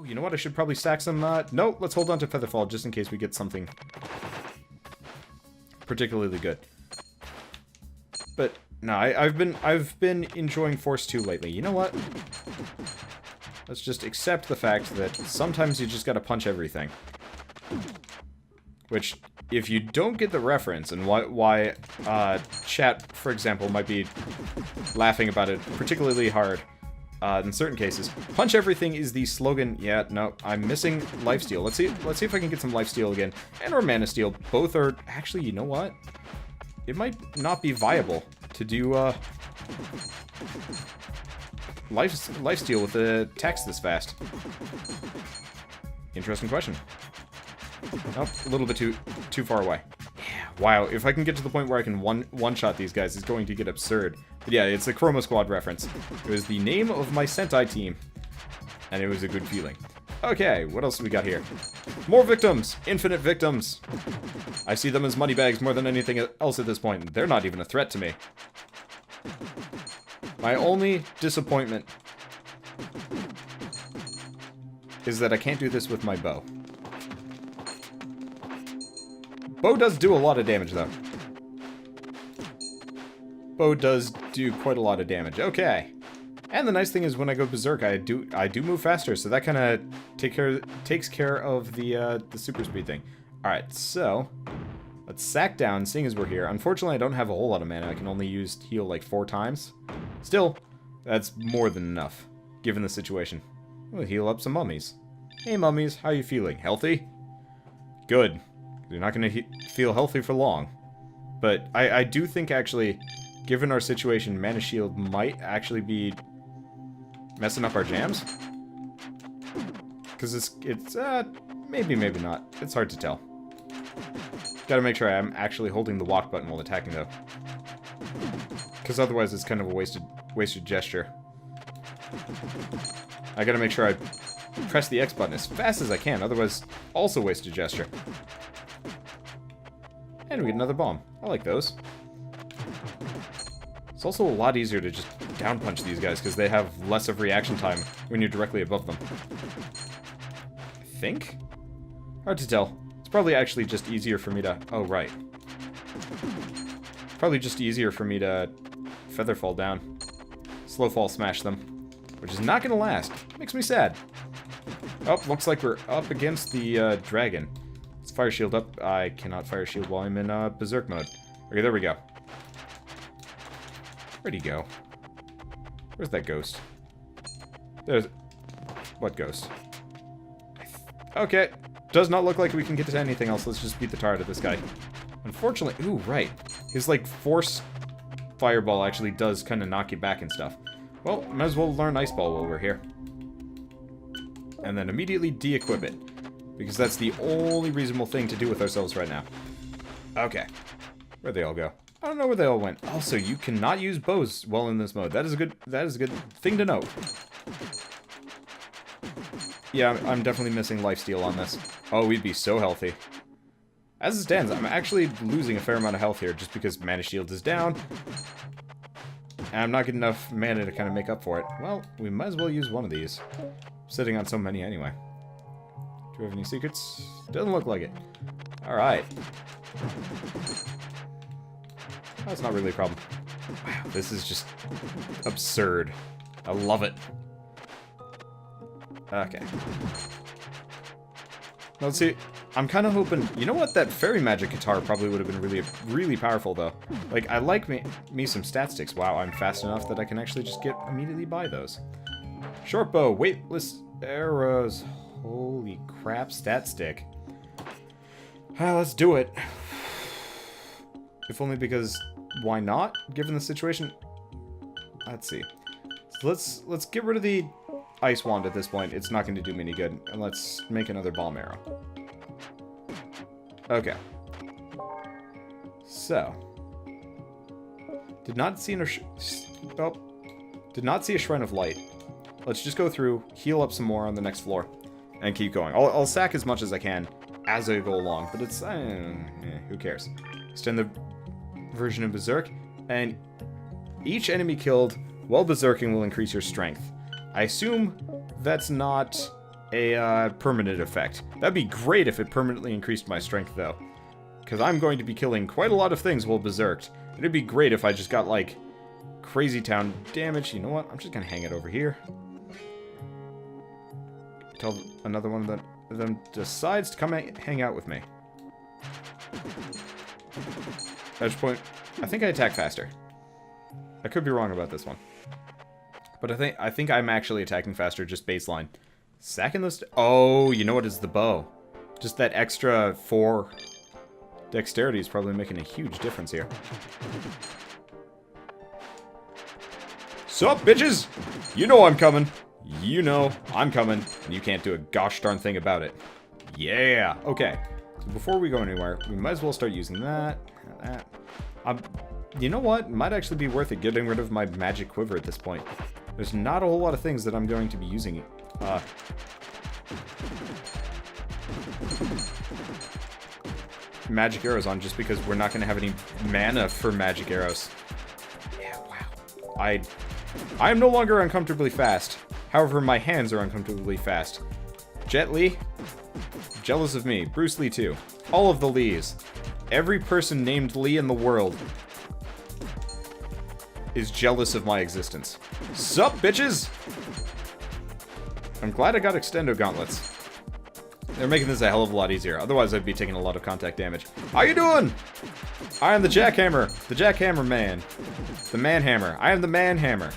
Oh, you know what? I should probably stack some, no, let's hold on to Featherfall just in case we get something particularly good. But, no, I've been enjoying Force 2 lately. You know what? Let's just accept the fact that sometimes you just gotta punch everything. Which, if you don't get the reference, and why chat, for example, might be laughing about it particularly hard, in certain cases, punch everything is the slogan. Yeah, no, I'm missing lifesteal. Let's see if I can get some lifesteal again, and or mana steal. Both are, actually, you know what? It might not be viable to do, lifesteal with the text this fast. Interesting question. Nope, a little bit too far away. Yeah, wow, if I can get to the point where I can one-shot these guys, it's going to get absurd. But yeah, it's a Chroma Squad reference. It was the name of my Sentai team, and it was a good feeling. Okay, what else do we got here? More victims! Infinite victims! I see them as money bags more than anything else at this point. They're not even a threat to me. My only disappointment is that I can't do this with my bow. Bow does do a lot of damage, though. Bow does do quite a lot of damage. Okay. And the nice thing is when I go berserk, I do move faster, so that kind of takes care of the super speed thing. All right, so let's sack down, seeing as we're here. Unfortunately, I don't have a whole lot of mana. I can only use heal like 4 times. Still, that's more than enough, given the situation. We'll heal up some mummies. Hey, mummies, how you feeling? Healthy? Good. You're not going to feel healthy for long. But I do think, actually, given our situation, Mana Shield might actually be messing up our jams. Because it's maybe not. It's hard to tell. Gotta make sure I'm actually holding the walk button while attacking, though. Because otherwise it's kind of a wasted gesture. I gotta make sure I press the X button as fast as I can, otherwise also wasted gesture. And we get another bomb. I like those. It's also a lot easier to just down punch these guys because they have less of reaction time when you're directly above them. I think? Hard to tell. It's probably actually just easier for me to... Oh, right. Probably just easier for me to feather fall down. Slow fall smash them. Which is not gonna last. Makes me sad. Oh, looks like we're up against the dragon. Let's fire shield up. I cannot fire shield while I'm in berserk mode. Okay, there we go. Where'd he go? Where's that ghost? There's... What ghost? Okay. Does not look like we can get to anything else. Let's just beat the tar out of this guy. Unfortunately... Ooh, right. His, like, force fireball actually does kind of knock you back and stuff. Well, might as well learn Ice Ball while we're here. And then immediately de-equip it. Because that's the only reasonable thing to do with ourselves right now. Okay. Where'd they all go? I don't know where they all went. Also, you cannot use bows while in this mode. That is a good thing to note. Yeah, I'm definitely missing lifesteal on this. Oh, we'd be so healthy. As it stands, I'm actually losing a fair amount of health here just because Mana Shield is down. And I'm not getting enough mana to kind of make up for it. Well, we might as well use one of these. I'm sitting on so many anyway. Do we have any secrets? Doesn't look like it. Alright. That's not really a problem. Wow, this is just absurd. I love it. Okay. Let's see. I'm kind of hoping... You know what? That fairy magic guitar probably would have been really powerful, though. Like, I like me some stat sticks. Wow, I'm fast enough that I can actually just get immediately by those. Short bow, weightless arrows. Holy crap, stat stick. Let's do it. If only because... Why not? Given the situation... Let's see. So let's get rid of the ice wand at this point. It's not going to do me any good. And let's make another bomb arrow. Okay. So. Did not see did not see a Shrine of Light. Let's just go through, heal up some more on the next floor, and keep going. I'll sack as much as I can as I go along, but it's... who cares? Extend the version of Berserk, and each enemy killed while berserking will increase your strength. I assume that's not a permanent effect. That'd be great if it permanently increased my strength, though. Because I'm going to be killing quite a lot of things while berserked. It'd be great if I just got, like, crazy town damage. You know what? I'm just gonna hang it over here. Until another one of them decides to come hang out with me. At which point, I think I attack faster. I could be wrong about this one. But I think I'm actually attacking faster, just baseline. Sacking those... Oh, you know what? It's the bow. Just that extra 4 dexterity is probably making a huge difference here. Sup, bitches? You know I'm coming. You know I'm coming. And you can't do a gosh darn thing about it. Yeah. Okay. So before we go anywhere, we might as well start using that. You know what? Might actually be worth it getting rid of my magic quiver at this point. There's not a whole lot of things that I'm going to be using magic arrows on, just because we're not going to have any mana for magic arrows. Yeah, wow. I am no longer uncomfortably fast. However, my hands are uncomfortably fast. Jet Li, jealous of me. Bruce Lee too. All of the Lees. Every person named Lee in the world is jealous of my existence. Sup, bitches? I'm glad I got extendo gauntlets. They're making this a hell of a lot easier. Otherwise, I'd be taking a lot of contact damage. How you doing? I am the jackhammer. The jackhammer man. The manhammer. I am the manhammer.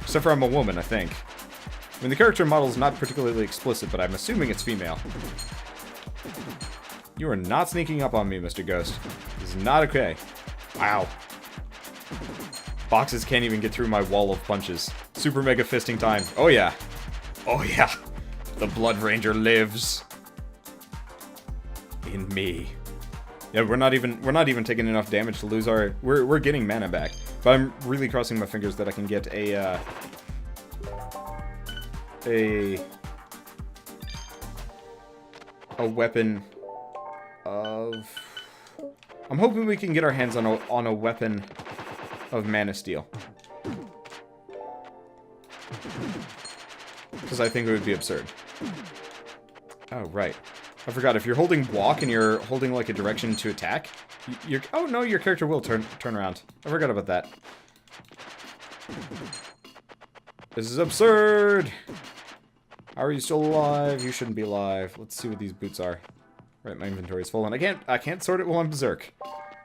Except for I'm a woman, I think. I mean, the character model is not particularly explicit, but I'm assuming it's female. You are not sneaking up on me, Mr. Ghost. This is not okay. Wow. Boxes can't even get through my wall of punches. Super mega fisting time. Oh yeah. Oh yeah. The Blood Ranger lives in me. Yeah, we're not even taking enough damage to lose our... We're getting mana back. But I'm really crossing my fingers that I can get a weapon of... I'm hoping we can get our hands on a weapon of Mana Steel. Because I think it would be absurd. Oh, right. I forgot, if you're holding walk and you're holding, like, a direction to attack, oh, no, your character will turn around. I forgot about that. This is absurd! How are you still alive? You shouldn't be alive. Let's see what these boots are. Right, my inventory is full, and I can't sort it while I'm berserk.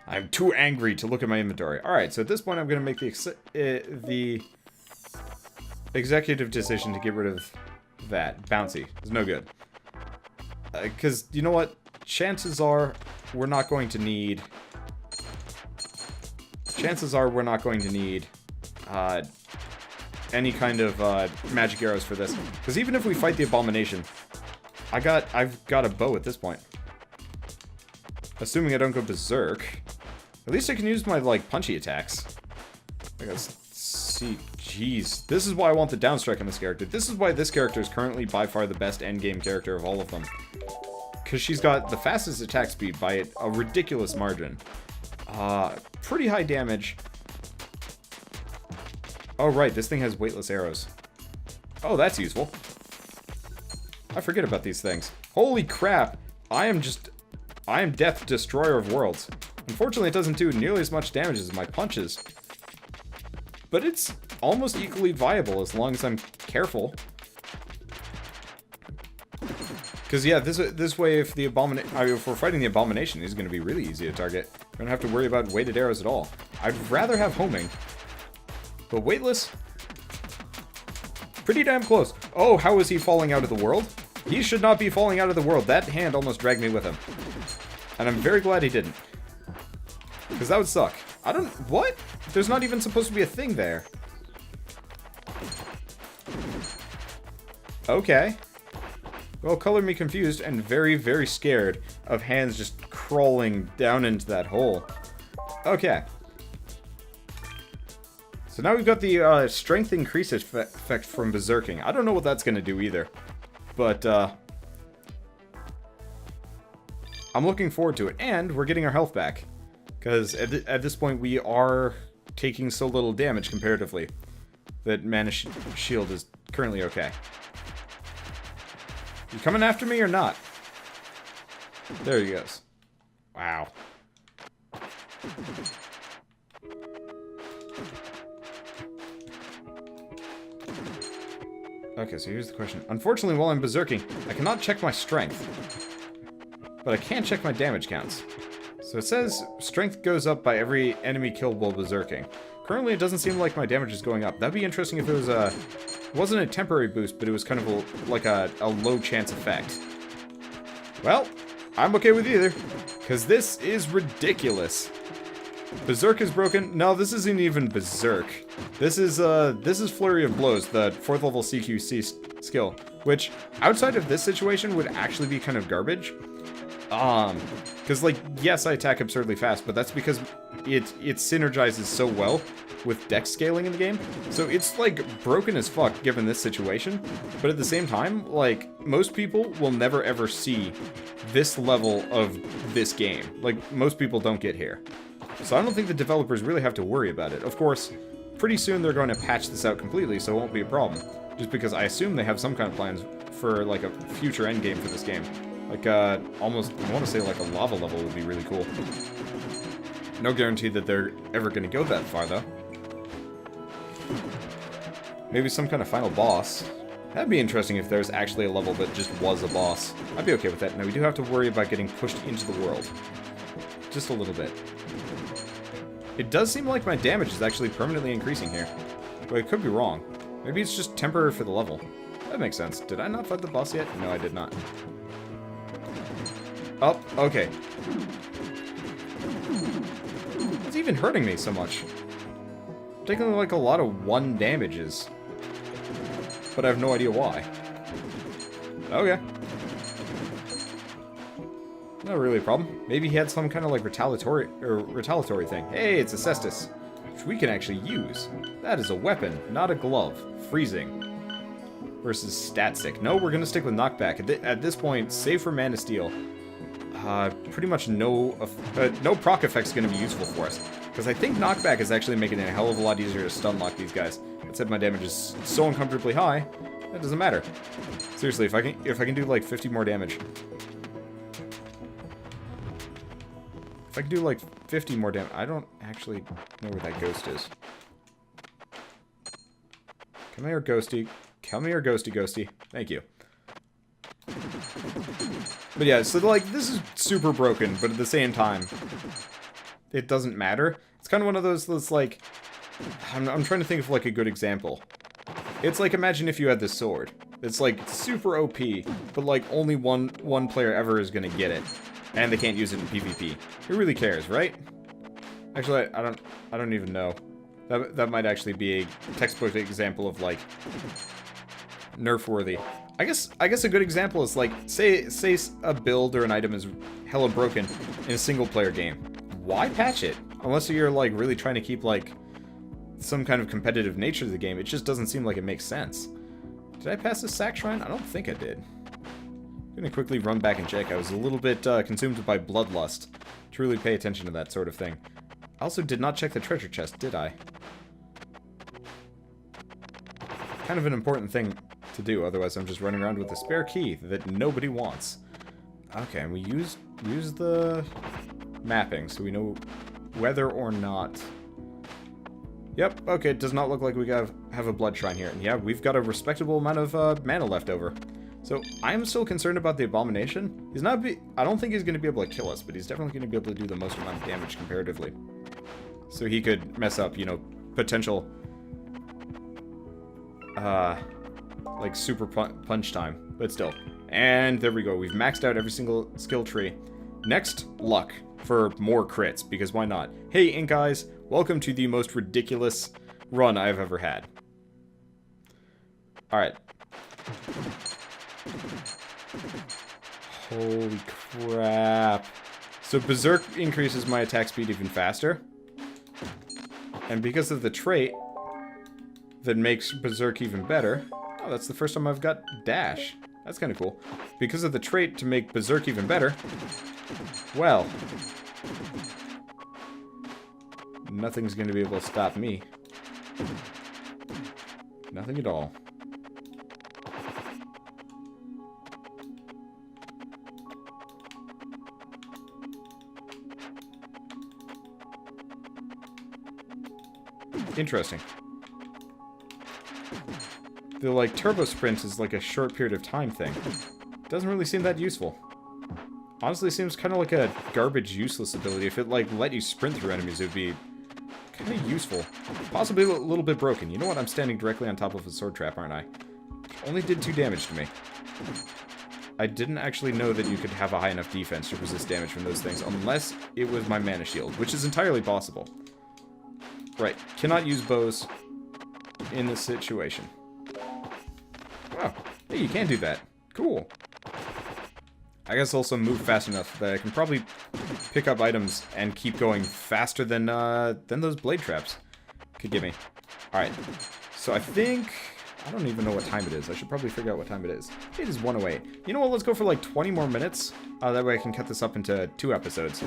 I'm too angry to look at my inventory. Alright, so at this point I'm going to make the executive decision to get rid of that. Bouncy. It's no good. Because, you know what? Chances are we're not going to need... any kind of magic arrows for this. Because even if we fight the Abomination, I've got a bow at this point. Assuming I don't go berserk. At least I can use my, like, punchy attacks. Let's see. Jeez. This is why I want the downstrike on this character. This is why this character is currently by far the best endgame character of all of them. Because she's got the fastest attack speed by a ridiculous margin. Pretty high damage. Oh, right. This thing has weightless arrows. Oh, that's useful. I forget about these things. Holy crap. I am Death Destroyer of Worlds. Unfortunately, it doesn't do nearly as much damage as my punches. But it's almost equally viable as long as I'm careful. Because, yeah, this way, if we're fighting the Abomination, these are going to be really easy to target. We don't have to worry about weighted arrows at all. I'd rather have homing. But weightless? Pretty damn close. Oh, how is he falling out of the world? He should not be falling out of the world. That hand almost dragged me with him. And I'm very glad he didn't. Because that would suck. What? There's not even supposed to be a thing there. Okay. Well, color me confused and very, very scared of hands just crawling down into that hole. Okay. So now we've got the strength increase effect from berserking. I don't know what that's going to do either. But, I'm looking forward to it. And we're getting our health back. Because at this point we are taking so little damage comparatively that Mana Shield is currently okay. You coming after me or not? There he goes. Wow. Okay, so here's the question. Unfortunately, while I'm berserking, I cannot check my strength. But I can check my damage counts. So it says strength goes up by every enemy killed while berserking. Currently, it doesn't seem like my damage is going up. That'd be interesting if it was a... It wasn't a temporary boost, but it was kind of like a low chance effect. Well, I'm okay with either. Because this is ridiculous. Berserk is broken. No, this isn't even Berserk. This is Flurry of Blows, the 4th level CQC skill. Which, outside of this situation, would actually be kind of garbage. Because, like, yes, I attack absurdly fast, but that's because it synergizes so well with dex scaling in the game. So it's, like, broken as fuck given this situation. But at the same time, like, most people will never ever see this level of this game. Like, most people don't get here. So I don't think the developers really have to worry about it. Of course, pretty soon they're going to patch this out completely, so it won't be a problem. Just because I assume they have some kind of plans for, like, a future endgame for this game. Like, almost, I want to say, like, a lava level would be really cool. No guarantee that they're ever going to go that far, though. Maybe some kind of final boss. That'd be interesting if there's actually a level that just was a boss. I'd be okay with that. Now, we do have to worry about getting pushed into the world. Just a little bit. It does seem like my damage is actually permanently increasing here. But it could be wrong. Maybe it's just temporary for the level. That makes sense. Did I not fight the boss yet? No, I did not. Oh, okay. What's even hurting me so much? I'm taking like a lot of 1 damages. But I have no idea why. Okay. Not really a problem. Maybe he had some kind of like retaliatory thing. Hey, it's a cestus, which we can actually use. That is a weapon, not a glove. Freezing. Versus stat stick. No, we're gonna stick with knockback. At this point, save for Mana Steel, pretty much no proc effect's gonna be useful for us. Because I think knockback is actually making it a hell of a lot easier to stun lock these guys. That said, my damage is so uncomfortably high, that doesn't matter. Seriously, if I can do like 50 more damage. If I can do like 50 more damage, I don't actually know where that ghost is. Come here, ghosty. Come here, ghosty, ghosty. Thank you. But yeah, so like, this is super broken, but at the same time, it doesn't matter. It's kind of one of those that's like, I'm trying to think of like a good example. It's like, imagine if you had this sword. It's like super OP, but like only one player ever is gonna get it. And they can't use it in PvP. Who really cares, right? Actually, I don't even know. That might actually be a textbook example of like nerf-worthy. I guess a good example is like, say a build or an item is hella broken in a single-player game. Why patch it? Unless you're like really trying to keep like some kind of competitive nature to the game, it just doesn't seem like it makes sense. Did I pass the sack shrine? I don't think I did. I'm gonna quickly run back and check. I was a little bit consumed by bloodlust to really pay attention to that sort of thing. I also did not check the treasure chest, did I? Kind of an important thing to do, otherwise I'm just running around with a spare key that nobody wants. Okay, and we use the mapping so we know whether or not... Yep, okay, it does not look like we have a blood shrine here. And yeah, we've got a respectable amount of mana left over. So, I'm still concerned about the Abomination. I don't think he's going to be able to kill us, but he's definitely going to be able to do the most amount of damage comparatively. So he could mess up, you know, potential, like super punch time, but still. And there we go, we've maxed out every single skill tree. Next, luck for more crits, because why not? Hey, Ink Eyes, welcome to the most ridiculous run I've ever had. Alright. Holy crap. So Berserk increases my attack speed even faster. And because of the trait that makes Berserk even better... Oh, that's the first time I've got Dash. That's kind of cool. Because of the trait to make Berserk even better... Well... Nothing's going to be able to stop me. Nothing at all. Interesting. The, like, turbo sprint is like a short period of time thing. Doesn't really seem that useful. Honestly, seems kind of like a garbage, useless ability. If it, like, let you sprint through enemies, it would be kind of useful. Possibly a little bit broken. You know what? I'm standing directly on top of a sword trap, aren't I? Only did 2 damage to me. I didn't actually know that you could have a high enough defense to resist damage from those things, unless it was my mana shield, which is entirely possible. Right. Cannot use bows in this situation. Wow. Hey, you can do that. Cool. I guess also move fast enough that I can probably pick up items and keep going faster than those blade traps could give me. Alright. So I think... I don't even know what time it is. I should probably figure out what time it is. It is 1:08. You know what? Let's go for like 20 more minutes. That way I can cut this up into 2 episodes.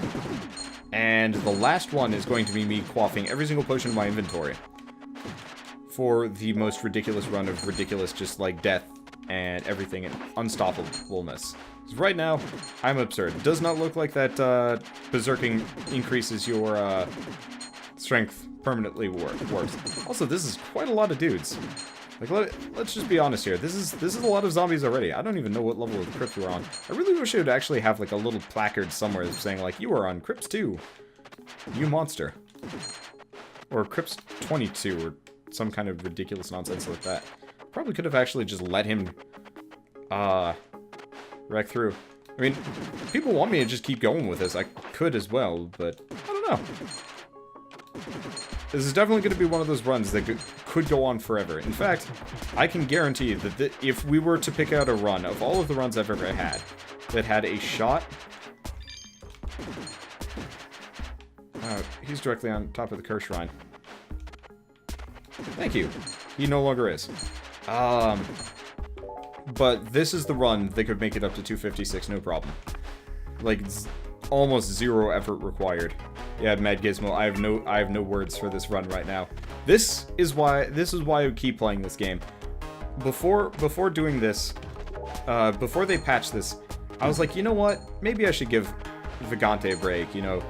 And the last one is going to be me quaffing every single potion in my inventory. For the most ridiculous run of ridiculous, just like death and everything and unstoppableness. Right now, I'm absurd. It does not look like that berserking increases your strength permanently worse. Also, this is quite a lot of dudes. Like, let's just be honest here. This is a lot of zombies already. I don't even know what level of crypt we're on. I really wish it would actually have like a little placard somewhere saying like, you are on crypts 2. You monster. Or crypts 22 or some kind of ridiculous nonsense like that. Probably could have actually just let him wreck through. I mean, people want me to just keep going with this. I could as well, but I don't know. This is definitely going to be one of those runs that could go on forever. In fact, I can guarantee that if we were to pick out a run of all of the runs I've ever had that had a shot... he's directly on top of the curse shrine. Thank you. He no longer is. But this is the run that could make it up to 256, no problem. Like, almost 0 effort required. Yeah, Mad Gizmo, I have no words for this run right now. This is why I would keep playing this game. Before doing this, before they patched this, I was like, you know what? Maybe I should give Vagante a break, you know,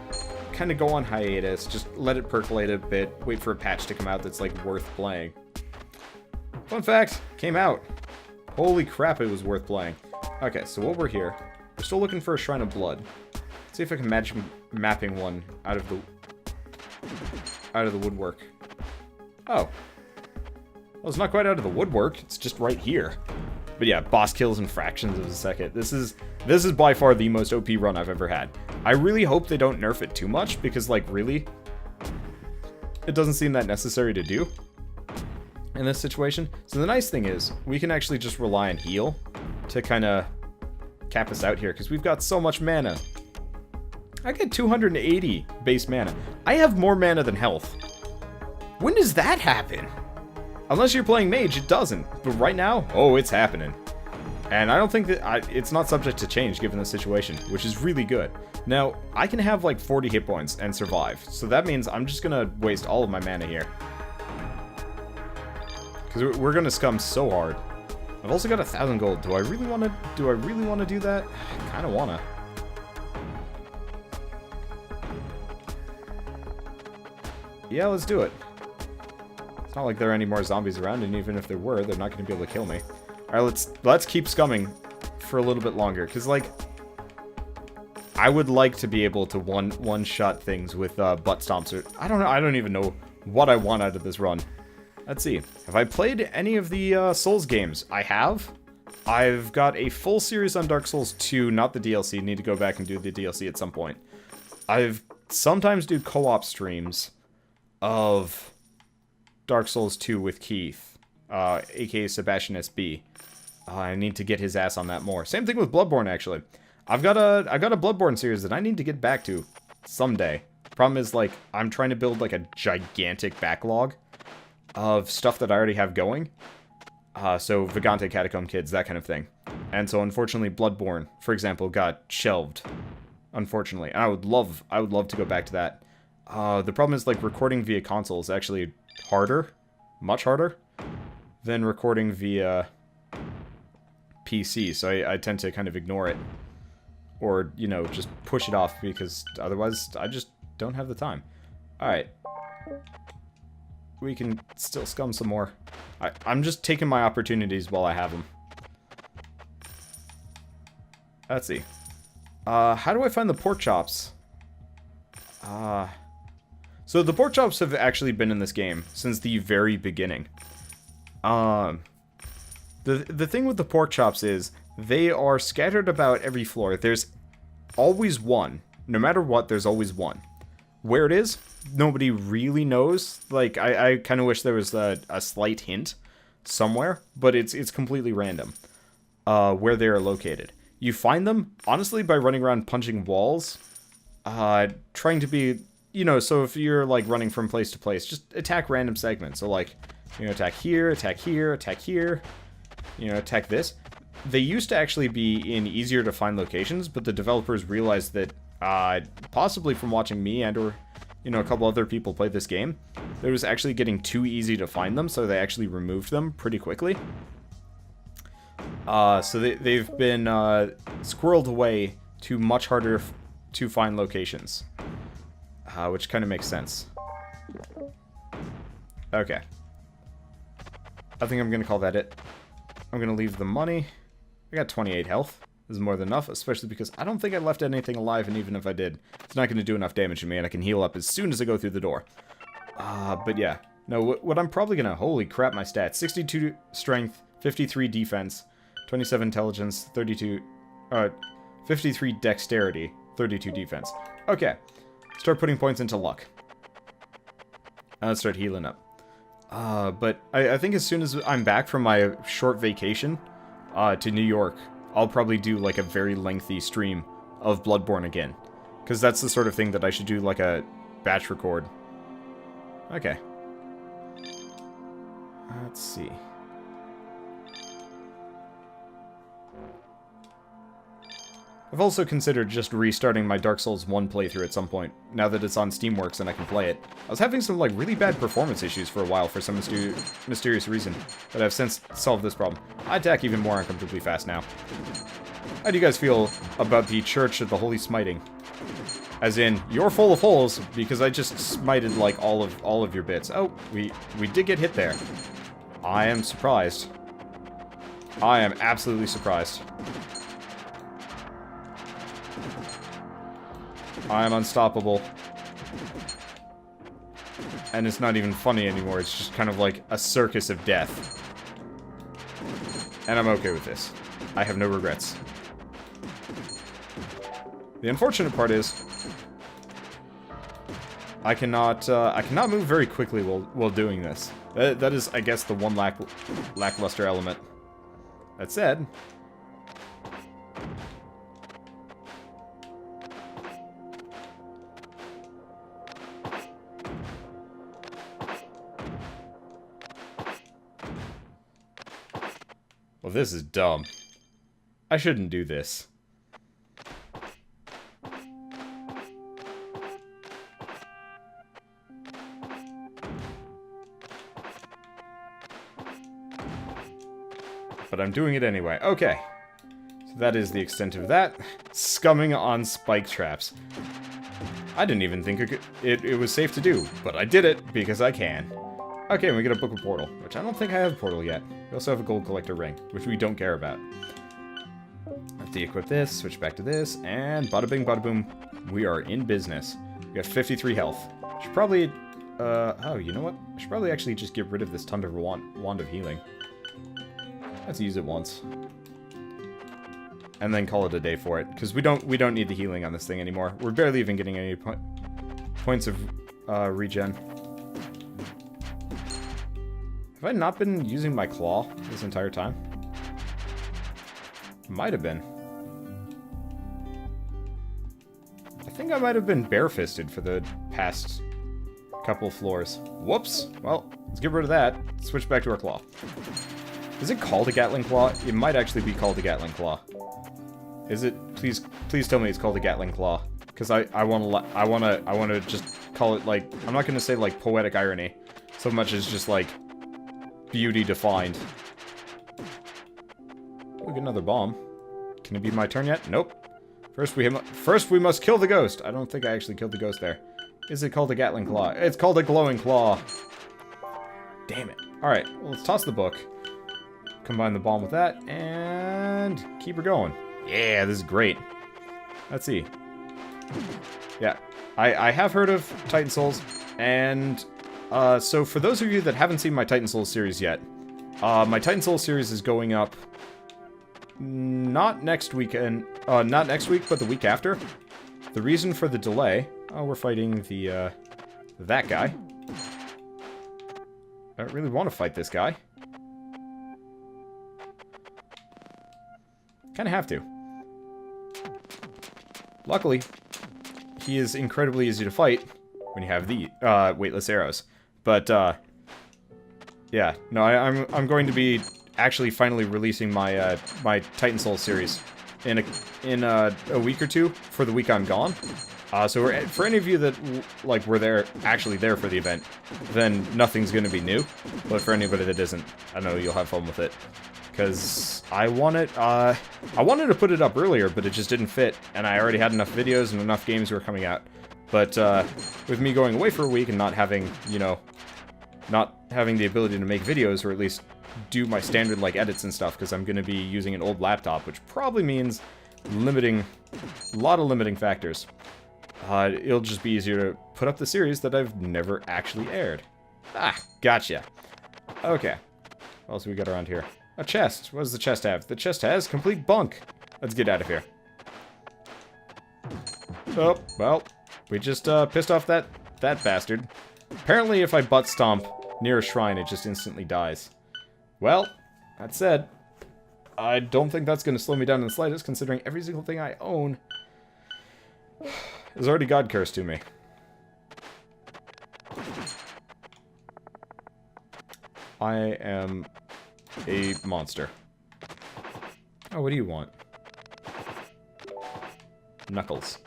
kind of go on hiatus, just let it percolate a bit, wait for a patch to come out that's like worth playing. Fun fact, came out. Holy crap, it was worth playing. Okay, so while we're here, we're still looking for a Shrine of Blood. Let's see if I can match mapping one out of the woodwork. Oh. Well, it's not quite out of the woodwork, it's just right here. But yeah, boss kills in fractions of a second. This is by far the most OP run I've ever had. I really hope they don't nerf it too much, because, like, really, it doesn't seem that necessary to do in this situation. So the nice thing is, we can actually just rely on heal to kind of cap us out here, because we've got so much mana. I get 280 base mana. I have more mana than health. When does that happen? Unless you're playing mage, it doesn't. But right now, oh, it's happening. And I don't think that it's not subject to change given the situation, which is really good. Now, I can have like 40 hit points and survive. So that means I'm just going to waste all of my mana here. Because we're going to scum so hard. I've also got 1,000 gold. Do I really want to do that? I kind of want to. Yeah, let's do it. It's not like there are any more zombies around, and even if there were, they're not going to be able to kill me. Alright, let's keep scumming for a little bit longer, because, like, I would like to be able to one-shot things with butt stomps. Or, I don't know, I don't even know what I want out of this run. Let's see. Have I played any of the Souls games? I have. I've got a full series on Dark Souls 2, not the DLC. Need to go back and do the DLC at some point. I've sometimes do co-op streams of Dark Souls 2 with Keith, aka Sebastian SB. I need to get his ass on that more. Same thing with Bloodborne, actually. I've got a Bloodborne series that I need to get back to someday. Problem is, like, I'm trying to build like a gigantic backlog of stuff that I already have going. So Vagante, Catacomb Kids, that kind of thing. And so unfortunately Bloodborne, for example, got shelved. Unfortunately. And I would love to go back to that. The problem is, like, recording via console is actually harder, much harder, than recording via PC, so I tend to kind of ignore it. Or, you know, just push it off, because otherwise I just don't have the time. Alright. we can still scum some more. I'm just taking my opportunities while I have them. Let's see. How do I find the pork chops? So the pork chops have actually been in this game since the very beginning. The thing with the pork chops is they are scattered about every floor. There's always one. No matter what, there's always one. Where it is, nobody really knows. Like, I kind of wish there was a slight hint somewhere, but it's completely random where they are located. You find them, honestly, by running around punching walls, trying to be, you know, so if you're, like, running from place to place, just attack random segments. So, like, you know, attack here, attack here, attack here, you know, attack this. They used to actually be in easier to find locations, but the developers realized that, possibly from watching me and or, you know, a couple other people play this game, it was actually getting too easy to find them, so they actually removed them pretty quickly. So they've been squirreled away to much harder to find locations, which kind of makes sense. Okay. I think I'm going to call that it. I'm going to leave the money. I got 28 health. This is more than enough, especially because I don't think I left anything alive, and even if I did, it's not going to do enough damage to me, and I can heal up as soon as I go through the door. But yeah. No, what I'm probably going to... Holy crap, my stats. 62 strength, 53 defense, 27 intelligence, 53 dexterity, 32 defense. Okay. Start putting points into luck. Let's start healing up. But I think as soon as I'm back from my short vacation to New York, I'll probably do like a very lengthy stream of Bloodborne again. Because that's the sort of thing that I should do like a batch record. Okay. Let's see. I've also considered just restarting my Dark Souls 1 playthrough at some point, now that it's on Steamworks and I can play it. I was having some, like, really bad performance issues for a while for some mysterious reason, but I've since solved this problem. I attack even more uncomfortably fast now. How do you guys feel about the Church of the Holy Smiting? As in, you're full of holes, because I just smited, like, all of your bits. Oh, we did get hit there. I am surprised. I am absolutely surprised. I am unstoppable. And it's not even funny anymore, it's just kind of like a circus of death. And I'm okay with this. I have no regrets. The unfortunate part is... I cannot move very quickly while doing this. That is, I guess, the one lackluster element. That said... Well, this is dumb. I shouldn't do this. But I'm doing it anyway. Okay. So that is the extent of that. Scumming on spike traps. I didn't even think it was safe to do, but I did it because I can. Okay, and we get a book of portal, which I don't think I have a portal yet. We also have a gold collector ring, which we don't care about. Let's de-equip this, switch back to this, and bada bing, bada boom. We are in business. We got 53 health. Should probably, oh, you know what? I should probably actually just get rid of this Thunder Wand of Healing. Let's use it once. And then call it a day for it, because we don't need the healing on this thing anymore. We're barely even getting any points of regen. Have I not been using my claw this entire time? Might have been. I think I might have been barefisted for the past couple floors. Whoops. Well, let's get rid of that. Switch back to our claw. Is it called a Gatling Claw? It might actually be called a Gatling Claw. Is it? Please tell me it's called a Gatling Claw. Because I wanna just call it, like, I'm not gonna say, like, poetic irony so much as just, like, beauty defined. We'll get another bomb. Can it be my turn yet? Nope. First we must kill the ghost. I don't think I actually killed the ghost there. Is it called a Gatling Claw? It's called a Glowing Claw. Damn it. Alright, well, let's toss the book. Combine the bomb with that, and keep her going. Yeah, this is great. Let's see. Yeah, I have heard of Titan Souls, and so for those of you that haven't seen my Titan Souls series yet, my Titan Souls series is going up not next weekend, not next week, but the week after. The reason for the delay, we're fighting the, that guy. I don't really want to fight this guy. Kind of have to. Luckily, he is incredibly easy to fight when you have the weightless arrows. But yeah, no, I'm going to be actually finally releasing my my Titan Souls series in a week or two for the week I'm gone. So for any of you that like were actually there for the event, then nothing's going to be new. But for anybody that isn't, I know you'll have fun with it. Because I wanted to put it up earlier, but it just didn't fit, and I already had enough videos and enough games were coming out. But with me going away for a week and not having, you know, not having the ability to make videos, or at least do my standard like edits and stuff, because I'm going to be using an old laptop, which probably means a lot of limiting factors. It'll just be easier to put up the series that I've never actually aired. Ah, gotcha. Okay. What else we got around here? A chest. What does the chest have? The chest has complete bunk. Let's get out of here. Oh, well, we just pissed off that bastard. Apparently, if I butt stomp near a shrine, it just instantly dies. Well, that said, I don't think that's going to slow me down in the slightest, considering every single thing I own is already God cursed to me. I am a monster. Oh, what do you want? Knuckles.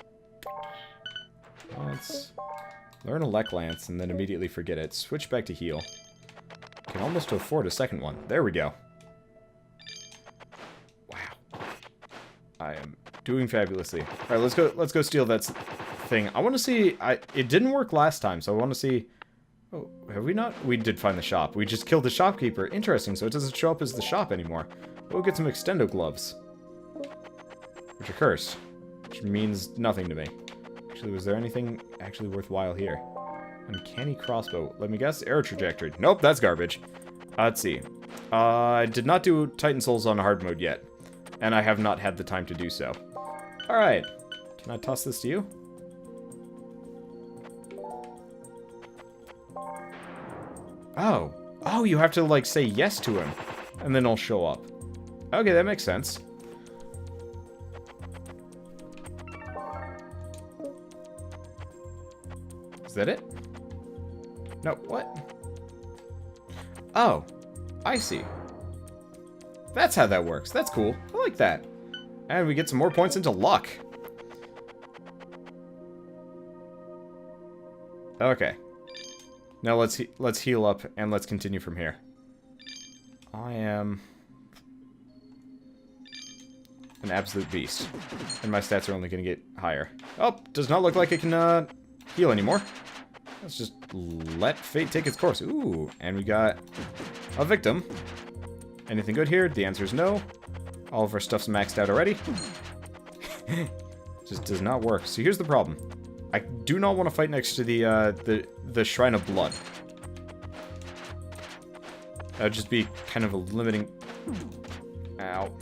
Let's learn a Lek Lance and then immediately forget it. Switch back to heal. Can almost afford a second one. There we go. Wow. I am doing fabulously. All right, let's go steal that thing. I want to see. It didn't work last time, so I want to see. Oh, have we not? We did find the shop. We just killed the shopkeeper. Interesting, so it doesn't show up as the shop anymore. We'll get some extendo gloves. Which are cursed. Which means nothing to me. Actually, was there anything actually worthwhile here? Uncanny crossbow. Let me guess. Arrow trajectory. Nope, that's garbage. Let's see. I did not do Titan Souls on hard mode yet. And I have not had the time to do so. Alright. Can I toss this to you? Oh. Oh, you have to, like, say yes to him. And then he'll show up. Okay, that makes sense. Is that it? No, what? Oh. I see. That's how that works. That's cool. I like that. And we get some more points into luck. Okay. Now let's heal up and let's continue from here. I am an absolute beast. And my stats are only going to get higher. Oh, does not look like I can heal anymore. Let's just let fate take its course. Ooh, and we got a victim. Anything good here? The answer is no. All of our stuff's maxed out already. Just does not work. So here's the problem. I do not want to fight next to the Shrine of Blood. That would just be kind of a limiting... Ow.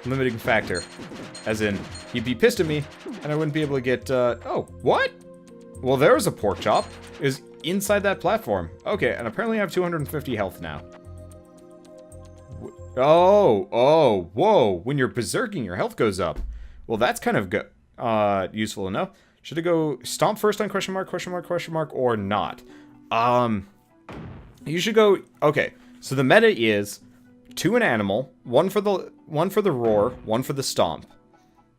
Limiting factor. As in, he'd be pissed at me, and I wouldn't be able to get, Oh, what? Well, there's a pork chop. It was inside that platform. Okay, and apparently I have 250 health now. Oh, whoa. When you're berserking, your health goes up. Well, that's kind of useful to know. Should I go stomp first on question mark, or not? You should go... Okay, so the meta is 2 an animal, one for the roar, 1 for the stomp,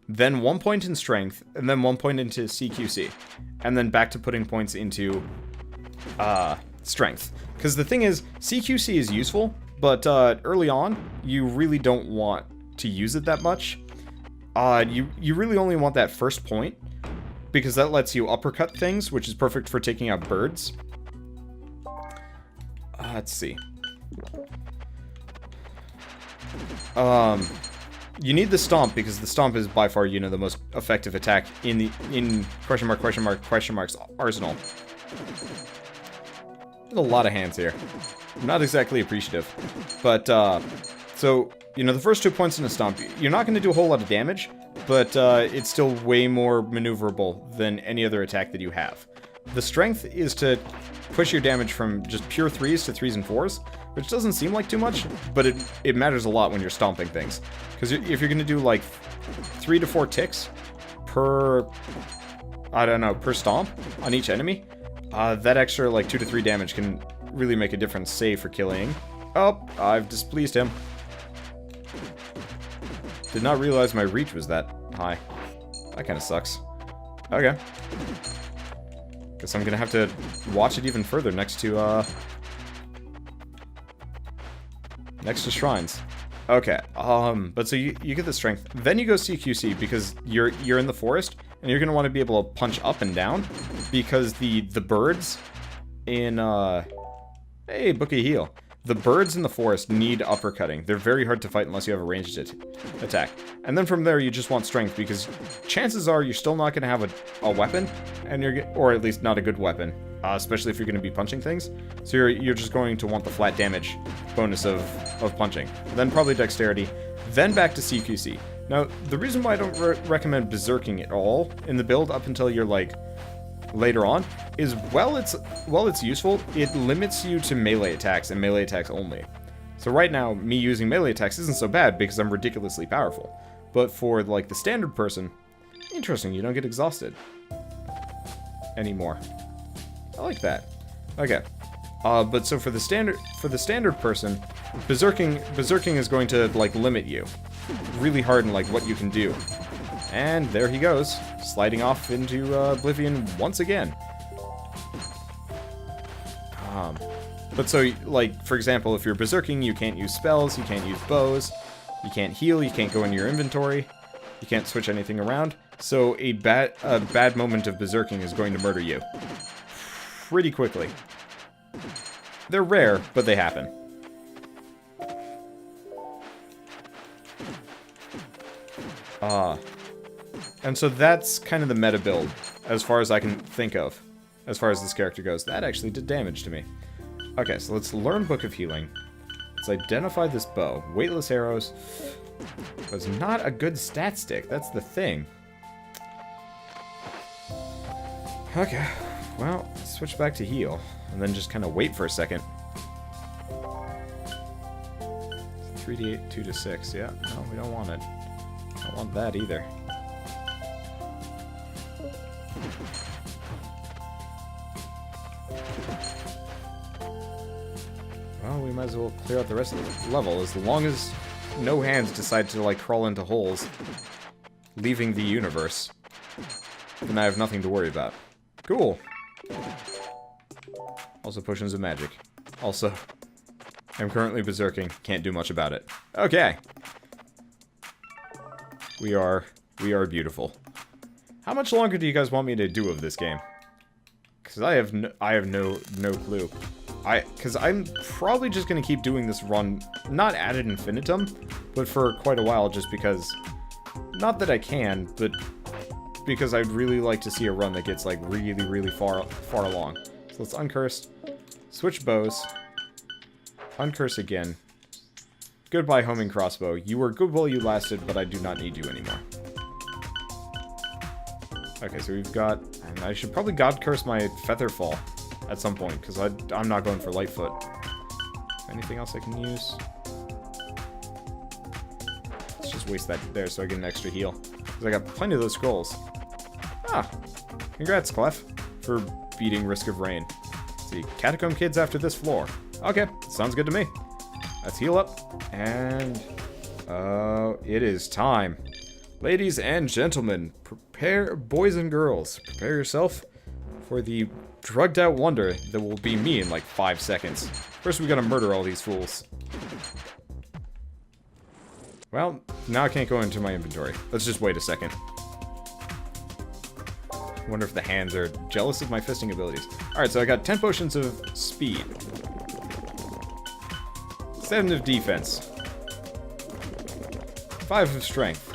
then 1 point in strength, and then 1 point into CQC, and then back to putting points into strength. Because the thing is, CQC is useful, but early on, you really don't want to use it that much. You really only want that first point, because that lets you uppercut things, which is perfect for taking out birds. let's see. You need the stomp because the stomp is by far, the most effective attack in question mark's arsenal. There's a lot of hands here. I'm not exactly appreciative. But, so, the first 2 points in a stomp, you're not going to do a whole lot of damage, but it's still way more maneuverable than any other attack that you have. The strength is to push your damage from just pure 3s to 3s and 4s, which doesn't seem like too much, but it matters a lot when you're stomping things. Because if you're going to do, like, 3 to 4 ticks per, per stomp on each enemy, that extra, like, 2 to 3 damage can really make a difference, say, for killing. Oh, I've displeased him. Did not realize my reach was that high. That kind of sucks. Okay. Guess I'm gonna have to watch it even further next to shrines. Okay, but so you get the strength. Then you go CQC because you're in the forest, and you're gonna want to be able to punch up and down, because the birds in, hey, Book of Heal. The birds in the forest need uppercutting. They're very hard to fight unless you have a ranged attack. And then from there, you just want strength, because chances are you're still not going to have a weapon, and or at least not a good weapon, especially if you're going to be punching things. So you're just going to want the flat damage bonus of punching. Then probably dexterity, then back to CQC. Now, the reason why I don't recommend berserking at all in the build up until you're, like, later on, is while it's useful, it limits you to melee attacks and melee attacks only. So right now, me using melee attacks isn't so bad because I'm ridiculously powerful. But for, like, the standard person, interesting, you don't get exhausted anymore. I like that. Okay. But so for the standard person, berserking is going to, like, limit you really hard in, like, what you can do. And there he goes, sliding off into oblivion once again. But so, like, for example, if you're berserking, you can't use spells, you can't use bows, you can't heal, you can't go into your inventory, you can't switch anything around. So a bad moment of berserking is going to murder you pretty quickly. They're rare, but they happen. And so that's kind of the meta build, as far as I can think of, as far as this character goes. That actually did damage to me. Okay, so let's learn Book of Healing. Let's identify this bow. Weightless arrows was not a good stat stick, that's the thing. Okay, well, let's switch back to heal, and then just kind of wait for a second. 3d8, 2 to 6, yeah, no, we don't want it. Don't want that either. Well, we might as well clear out the rest of the level, as long as no hands decide to, like, crawl into holes, leaving the universe. Then I have nothing to worry about. Cool. Also, potions of magic. Also, I'm currently berserking. Can't do much about it. Okay. We are beautiful. How much longer do you guys want me to do of this game? Because I have no clue. Because I'm probably just going to keep doing this run, not ad infinitum, but for quite a while, just because, not that I can, but because I'd really like to see a run that gets, like, really far along. So let's uncurse, switch bows, uncurse again. Goodbye, homing crossbow. You were good while you lasted, but I do not need you anymore. Okay, so we've got, and I should probably god curse my featherfall at some point, because I'm not going for Lightfoot. Anything else I can use? Let's just waste that there so I get an extra heal. Because I got plenty of those scrolls. Ah, congrats, Clef, for beating Risk of Rain. Let's see, Catacomb Kids after this floor. Okay, sounds good to me. Let's heal up, and it is time. Ladies and gentlemen, prepare, boys and girls, prepare yourself for the drugged out wonder that will be me in like 5 seconds. First we gotta murder all these fools. Well, now I can't go into my inventory. Let's just wait a second. Wonder if the hands are jealous of my fisting abilities. Alright, so I got 10 potions of speed. 7 of defense. 5 of strength.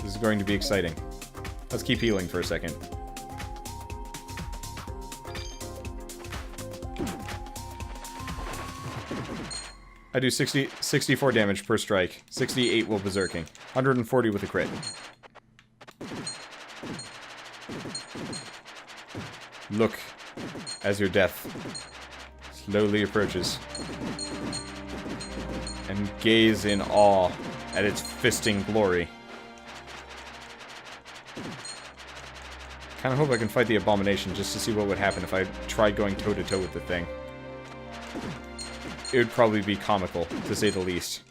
This is going to be exciting. Let's keep healing for a second. I do 64 damage per strike. 68 while berserking. 140 with a crit. Look as your death slowly approaches. And gaze in awe at its fisting glory. Kinda hope I can fight the abomination just to see what would happen if I tried going toe-to-toe with the thing. It would probably be comical, to say the least.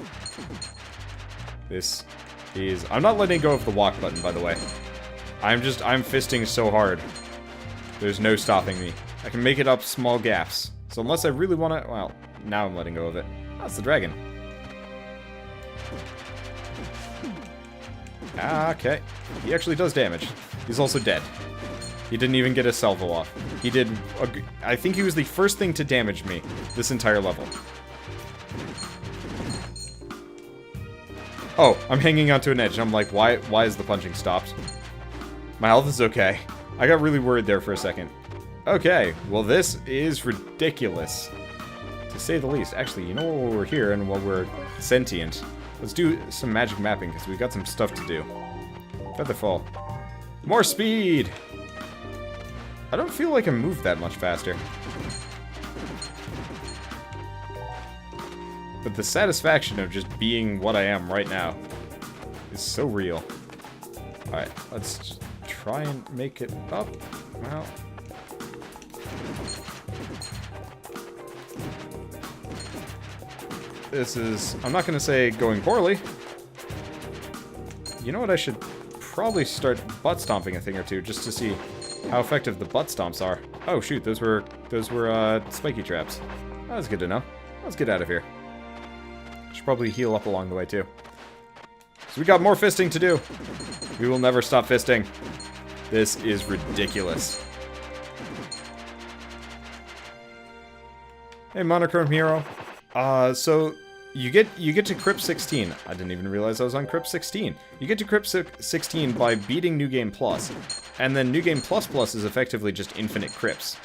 This is... I'm not letting go of the walk button, by the way. I'm fisting so hard. There's no stopping me. I can make it up small gaps. So unless I really want to... Well, now I'm letting go of it. That's the dragon. Okay. He actually does damage. He's also dead. He didn't even get a salvo off. He did... I think he was the first thing to damage me this entire level. Oh, I'm hanging onto an edge, and I'm like, why is the punching stopped? My health is okay. I got really worried there for a second. Okay, well this is ridiculous. To say the least. Actually, you know what, while we're here, and while we're sentient, let's do some magic mapping, because we've got some stuff to do. Featherfall. More speed! I don't feel like I moved that much faster. But the satisfaction of just being what I am right now is so real. Alright, let's just try and make it up. Well... This is... I'm not going to say going poorly. You know what, I should probably start butt stomping a thing or two just to see how effective the butt stomps are. Oh shoot, those were spiky traps. That's good to know. Let's get out of here. Should probably heal up along the way too. So we got more fisting to do. We will never stop fisting. This is ridiculous. Hey, monochrome hero. So you get to crypt 16. I didn't even realize I was on crypt 16. You get to crypt 16 by beating New Game Plus, and then New Game Plus Plus is effectively just infinite crypts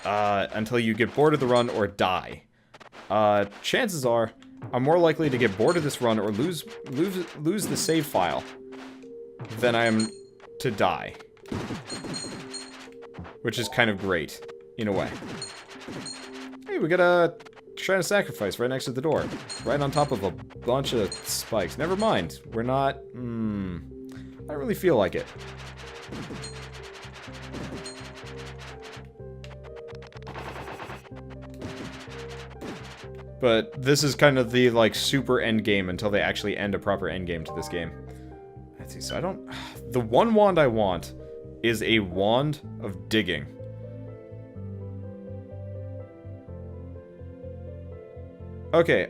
until you get bored of the run or die. Chances are I'm more likely to get bored of this run or lose the save file than I am to die, which is kind of great in a way. Hey, we got a Shrine of Sacrifice right next to the door. Right on top of a bunch of spikes. Never mind. We're not... I don't really feel like it. But this is kind of the, like, super end game until they actually end a proper end game to this game. Let's see, so I don't... The one wand I want is a wand of digging. Okay,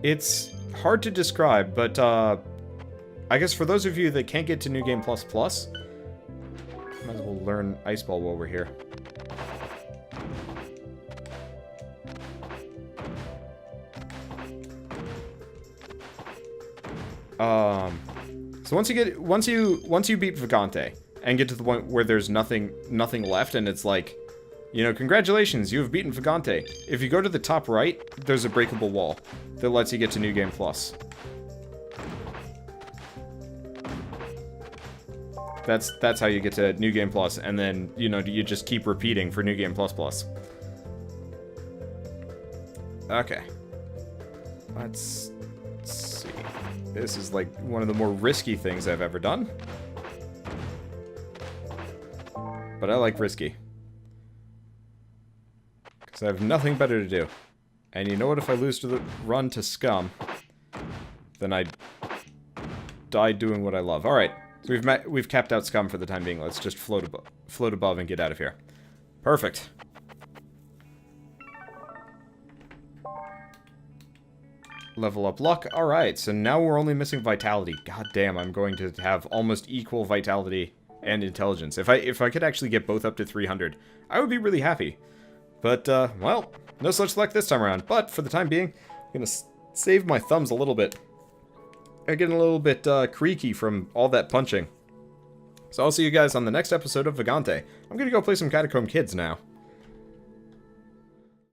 it's hard to describe, but, I guess for those of you that can't get to New Game Plus Plus, might as well learn Ice Ball while we're here. So once you beat Vagante and get to the point where there's nothing left, and it's like, you know, congratulations, you have beaten Vagante. If you go to the top right, there's a breakable wall that lets you get to New Game Plus. That's how you get to New Game Plus, and then, you know, you just keep repeating for New Game Plus Plus. Okay. Let's see. This is like one of the more risky things I've ever done. But I like risky. Because I have nothing better to do. And you know what, if I lose to the run to scum, then I die doing what I love. Alright, so we've capped out scum for the time being. Let's just float above and get out of here. Perfect. Level up luck. Alright, so now we're only missing vitality. God damn, I'm going to have almost equal vitality and intelligence. If I could actually get both up to 300, I would be really happy. But, well, no such luck this time around. But, for the time being, I'm going to save my thumbs a little bit. They're getting a little bit creaky from all that punching. So I'll see you guys on the next episode of Vagante. I'm going to go play some Catacomb Kids now.